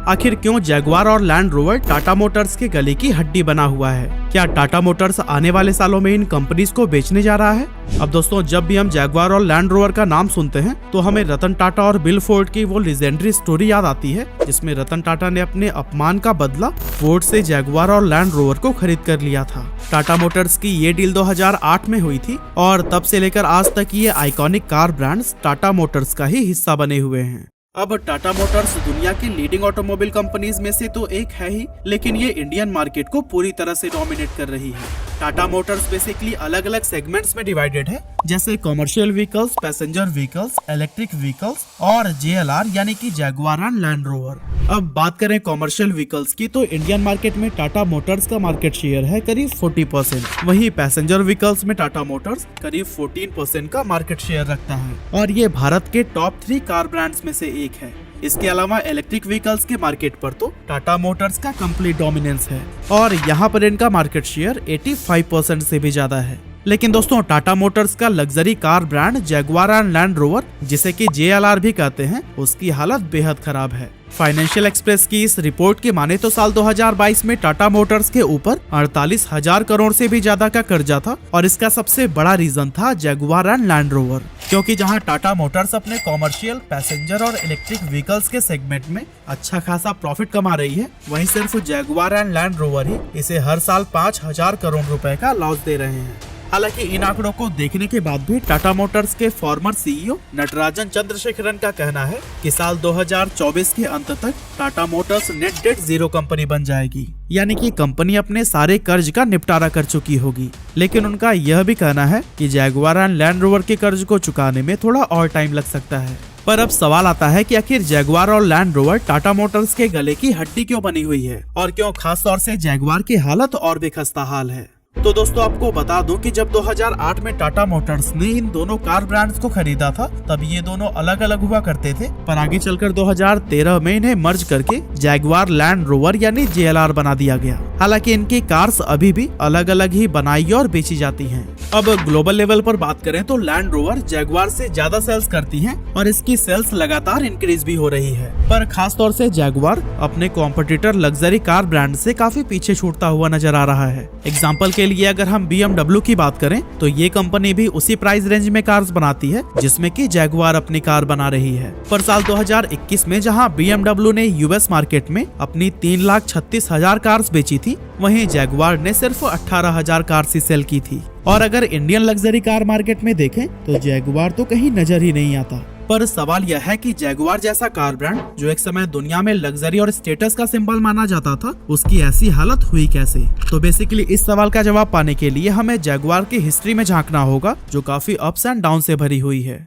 आखिर क्यों जैगुआर और लैंड रोवर टाटा मोटर्स के गले की हड्डी बना हुआ है? क्या टाटा मोटर्स आने वाले सालों में इन कंपनीज को बेचने जा रहा है? अब दोस्तों, जब भी हम जैगुआर और लैंड रोवर का नाम सुनते हैं तो हमें रतन टाटा और बिल फोर्ड की वो लेजेंडरी स्टोरी याद आती है, जिसमें रतन टाटा ने अपने अपमान का बदला फोर्ड से जैगुआर और लैंड रोवर को खरीद कर लिया था। टाटा मोटर्स की ये डील 2008 में हुई थी और तब से लेकर आज तक ये iconic car brands Tata Motors का ही हिस्सा बने हुए हैं। अब टाटा मोटर्स दुनिया की लीडिंग ऑटोमोबाइल कंपनीज में से तो एक है ही, लेकिन ये इंडियन मार्केट को पूरी तरह से डोमिनेट कर रही है। टाटा मोटर्स बेसिकली अलग अलग सेगमेंट्स में डिवाइडेड है, जैसे commercial vehicles, passenger vehicles, electric vehicles और JLR यानी कि जैगुआर एंड लैंड रोवर। अब बात करें कमर्शियल व्हीकल्स की, तो इंडियन मार्केट में टाटा मोटर्स का मार्केट शेयर है करीब 40%। वहीं पैसेंजर व्हीकल्स में टाटा मोटर्स करीब 14% का मार्केट शेयर रखता है और ये भारत के टॉप 3 कार ब्रांड्स में से एक है। इसके अलावा इलेक्ट्रिक व्हीकल्स के मार्केट पर तो टाटा मोटर्स का कंप्लीट डोमिनेंस है और यहाँ पर इनका मार्केट शेयर 85% से भी ज्यादा है। लेकिन दोस्तों, टाटा मोटर्स का luxury car brand Jaguar and land rover, जिसे कि JLR भी कहते हैं, उसकी हालत बेहद खराब है। फाइनेंशियल एक्सप्रेस की इस रिपोर्ट के माने तो साल 2022 में टाटा मोटर्स के ऊपर 48,000 करोड़ से भी ज्यादा का कर्जा था और इसका सबसे बड़ा रीजन था जैगुआर एंड लैंड रोवर, क्योंकि जहां टाटा मोटर्स अपने कॉमर्शियल, पैसेंजर और इलेक्ट्रिक व्हीकल्स के सेगमेंट में अच्छा खासा प्रॉफिट कमा रही है, वहीं सिर्फ जैगुआर एंड लैंड रोवर ही इसे हर साल 5,000 करोड़ रुपए का लॉस दे रहे हैं। हालांकि इन आंकड़ों को देखने के बाद भी टाटा मोटर्स के फॉर्मर CEO नटराजन चंद्रशेखरन का कहना है कि साल 2024 के अंत तक Tata Motors net date zero company बन जाएगी, यानी कि कंपनी अपने सारे कर्ज का निपटारा कर चुकी होगी। लेकिन उनका यह भी कहना है कि जैगुआर एंड लैंड रोवर के कर्ज को चुकाने में थोड़ा और टाइम लग सकता है। पर अब सवाल आता है कि आखिर जैगुआर और लैंड रोवर टाटा मोटर्स के गले की हड्डी क्यों बनी हुई है और क्यों खास तौर से जैगुआर की हालत और भी खस्ता हाल है। तो दोस्तों, आपको बता दूं कि जब 2008 में टाटा मोटर्स ने इन दोनों कार ब्रांड्स को खरीदा था, तब ये दोनों अलग अलग हुआ करते थे, पर आगे चलकर 2013 में इन्हें मर्ज करके जैगुआर लैंड रोवर यानी JLR बना दिया गया। हालांकि इनकी कार्स अभी भी अलग अलग ही बनाई और बेची जाती हैं। अब ग्लोबल लेवल पर बात करें तो लैंड रोवर जैगुआर से ज्यादा सेल्स करती है और इसकी सेल्स लगातार इंक्रीज भी हो रही है, पर खास तौर से जैगुआर अपने कॉम्पिटिटर लग्जरी कार ब्रांड से काफी पीछे छूटता हुआ नजर आ रहा है। एग्जाम्पल के लिए अगर हम BMW की बात करें तो ये कंपनी भी उसी प्राइस रेंज में कार्स बनाती है जिसमें कि जैगुआर अपनी कार बना रही है। पर साल 2021 में जहां BMW ने US मार्केट में अपनी 3,36,000 कार्स बेची थी, वहीं जैगुआर ने सिर्फ 18,000 कार्स ही सेल की थी। और अगर इंडियन लग्जरी कार मार्केट में देखें तो जैगुआर तो कहीं नजर ही नहीं आता। पर सवाल यह है कि जैगुआर जैसा कार ब्रांड जो एक समय दुनिया में लग्जरी और स्टेटस का सिंबल माना जाता था, उसकी ऐसी हालत हुई कैसे? तो बेसिकली इस सवाल का जवाब पाने के लिए हमें जैगुआर की हिस्ट्री में झांकना होगा, जो काफी अप्स एंड डाउन से भरी हुई है।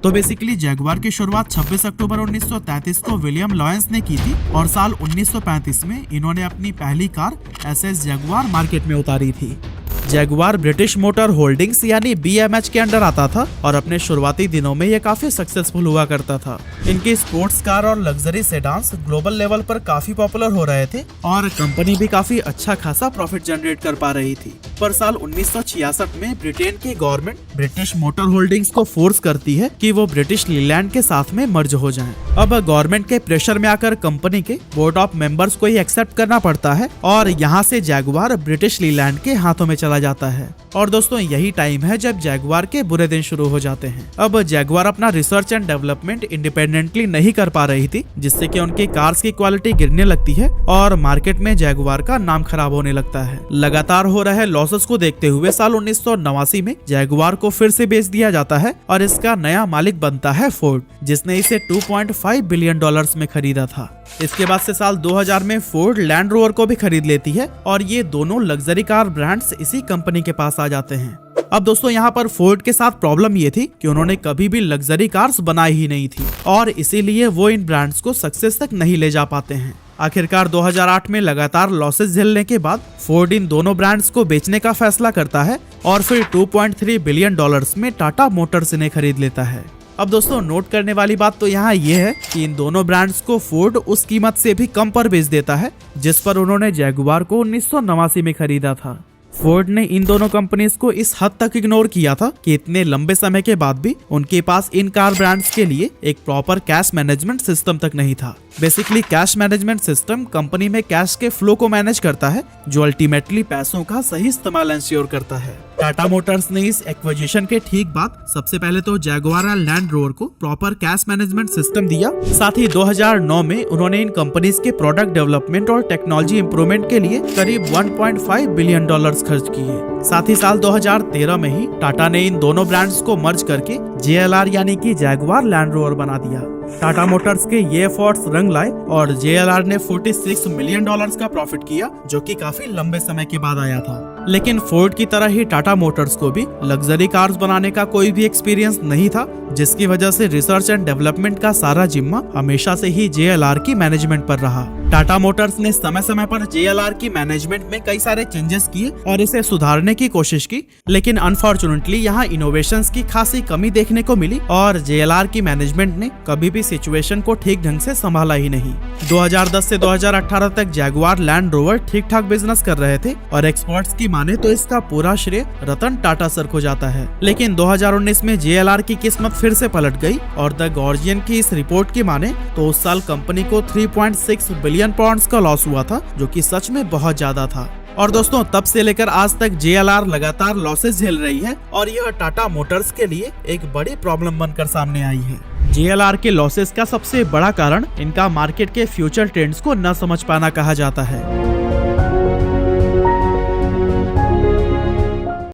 तो बेसिकली जैगुआर की शुरुआत 26 अक्टूबर 1933 को विलियम लॉयंस ने की थी और साल 1935 में इन्होंने अपनी पहली कार SS जैगुआर मार्केट में उतारी थी। जैगुआर ब्रिटिश मोटर होल्डिंग्स यानी BMH के अंडर आता था और अपने शुरुआती दिनों में यह काफी सक्सेसफुल हुआ करता था। इनके स्पोर्ट्स कार और लग्जरी सेडान्स ग्लोबल लेवल पर काफी पॉपुलर हो रहे थे और कंपनी भी काफी अच्छा खासा प्रॉफिट जनरेट कर पा रही थी। पर साल 1966 में ब्रिटेन की गवर्नमेंट ब्रिटिश मोटर होल्डिंग्स को फोर्स करती है कि वो ब्रिटिश लीलैंड के साथ में मर्ज हो जाएं। अब गवर्नमेंट के प्रेशर में आकर कंपनी के बोर्ड ऑफ मेंबर्स को ही एक्सेप्ट करना पड़ता है और यहाँ से जैगुआर ब्रिटिश लीलैंड के हाथों में चला जाता है। और दोस्तों, यही टाइम है जब जैगुआर के बुरे दिन शुरू हो जाते हैं। अब जैगुआर अपना रिसर्च एंड डेवलपमेंट इंडिपेंडेंटली नहीं कर पा रही थी, जिससे कि उनकी कार्स की क्वालिटी गिरने लगती है और मार्केट में जैगुआर का नाम खराब होने लगता है। लगातार हो रहे लॉसेस को देखते हुए साल 1989 में जैगुआर को फिर से बेच दिया जाता है और इसका नया मालिक बनता है फोर्ड, जिसने इसे $2.5 बिलियन में खरीदा था। इसके बाद से साल 2000 में फोर्ड लैंड रोवर को भी खरीद लेती है और ये दोनों लग्जरी कार ब्रांड्स इसी कंपनी के पास आ जाते हैं। अब दोस्तों, यहाँ पर फोर्ड के साथ प्रॉब्लम ये थी कि उन्होंने कभी भी लग्जरी कार्स बनाई ही नहीं थी और इसीलिए वो इन ब्रांड्स को सक्सेस तक नहीं ले जा पाते हैं। आखिरकार 2008 में लगातार लॉसेस झेलने के बाद फोर्ड इन दोनों ब्रांड्स को बेचने का फैसला करता है और फिर $2.3 बिलियन में टाटा मोटर्स इन्हें खरीद लेता है। अब दोस्तों, नोट करने वाली बात तो यहाँ ये है कि इन दोनों ब्रांड्स को फोर्ड उस कीमत से भी कम पर बेच देता है जिस पर उन्होंने जैगुआर को 1989 में खरीदा था। फोर्ड ने इन दोनों कंपनीज को इस हद तक इग्नोर किया था कि इतने लंबे समय के बाद भी उनके पास इन कार ब्रांड्स के लिए एक प्रॉपर कैश मैनेजमेंट सिस्टम तक नहीं था। Basically cash management system company में कैश के फ्लो को मैनेज करता है, जो अल्टीमेटली पैसों का सही इस्तेमाल इंश्योर करता है। टाटा मोटर्स ने इस एक्विजिशन के ठीक बाद सबसे पहले तो जैगुआर और लैंड रोवर को प्रॉपर कैश मैनेजमेंट सिस्टम दिया। साथ ही 2009 में उन्होंने इन कंपनीज के प्रोडक्ट डेवलपमेंट और टेक्नोलॉजी इंप्रूवमेंट के लिए करीब $1.5 बिलियन खर्च किए। साथ ही साल 2013 में ही टाटा ने इन दोनों ब्रांड्स को मर्ज करके JLR यानी कि जैगुआर लैंड रोवर बना दिया। टाटा मोटर्स के ये एफर्ट्स रंग लाए और JLR ने $46 मिलियन का प्रॉफिट किया, जो कि काफी लंबे समय के बाद आया था। लेकिन फोर्ड की तरह ही टाटा मोटर्स को भी लग्जरी कार्स बनाने का कोई भी एक्सपीरियंस नहीं था, जिसकी वजह से रिसर्च एंड डेवलपमेंट का सारा जिम्मा हमेशा से ही JLR की मैनेजमेंट पर रहा। टाटा मोटर्स ने समय समय पर JLR की मैनेजमेंट में कई सारे चेंजेस किए और इसे सुधारने की कोशिश की, लेकिन अनफॉर्चुनेटली यहाँ इनोवेशंस की खासी कमी देखने को मिली और JLR की मैनेजमेंट ने कभी भी सिचुएशन को ठीक ढंग से संभाला ही नहीं। 2010 से 2018 तक जैगुआर लैंड रोवर ठीक ठाक बिजनेस कर रहे थे और एक्सपर्ट्स की माने तो इसका पूरा श्रेय रतन टाटा सर को जाता है। लेकिन 2019 में JLR की किस्मत फिर से पलट गई और द गार्जियन की इस रिपोर्ट की माने तो उस साल कंपनी को 3.6 बिलियन पाउंड्स का लॉस हुआ था, जो कि सच में बहुत ज्यादा था। और दोस्तों तब से लेकर आज तक JLR लगातार लॉसेस झेल रही है और यह टाटा मोटर्स के लिए एक बड़ी प्रॉब्लम बनकर सामने आई है। JLR के लॉसेस का सबसे बड़ा कारण इनका मार्केट के फ्यूचर ट्रेंड्स को न समझ पाना कहा जाता है।